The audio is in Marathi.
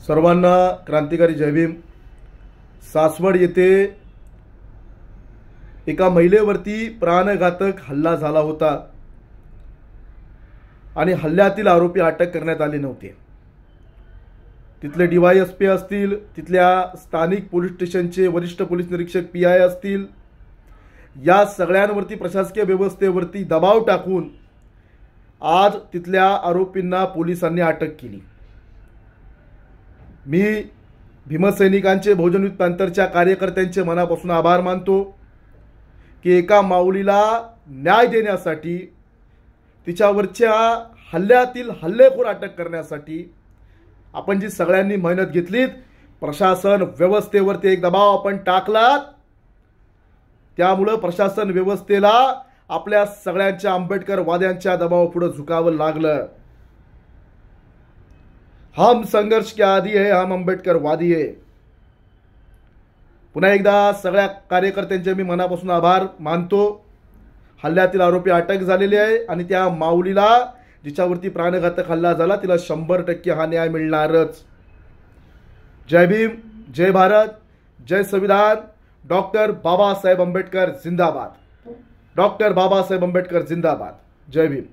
सर्वांना क्रांतिकारी जय भीम। सासवड येथे एका महिलेवरती प्राणघातक हल्ला झाला होता आणि हल्ल्यातील आरोपी अटक करण्यात आले नव्हते। तिथले डीवायएसपी असतील, तिथल्या स्थानिक पोलीस स्टेशनचे वरिष्ठ पोलीस निरीक्षक पीआय असतील, या सगळ्यांवरती प्रशासकीय व्यवस्थेवरती दबाव टाकून आज तिथल्या आरोपींना पोलिसांनी अटक केली। मी भीमसैनिकांचे बहुजन युद्ध पॅंथरच्या कार्यकर्त्यांचे मनापासून आभार मानतो की एका माऊलीला न्याय देण्यासाठी, तिच्यावरच्या हल्ल्यातील हल्लेखोर अटक करण्यासाठी आपण जी सगळ्यांनी मेहनत घेतलीत, प्रशासन व्यवस्थेवरती एक दबाव आपण टाकलात, त्यामुळे प्रशासन व्यवस्थेला आपल्या सगळ्यांच्या आंबेडकर वाद्यांच्या दबावापुढे झुकावं लागलं। हम संघर्ष के आदी है, हम आंबेडकर वादी है। पुन्हा एकदा सगळ्या कार्यकर्त्यांचे मी मनापासून आभार मानतो। हल्ल्यातील आरोपी अटक झालेले आहे आणि त्या माऊलीला जिच्यावरती प्राणघातक हल्ला झाला तिला 100% हा न्याय मिळणारच। जय भीम, जय भारत, जय संविधान। डॉक्टर बाबासाहेब आंबेडकर जिंदाबाद। डॉक्टर बाबासाहेब आंबेडकर जिंदाबाद। जय भीम।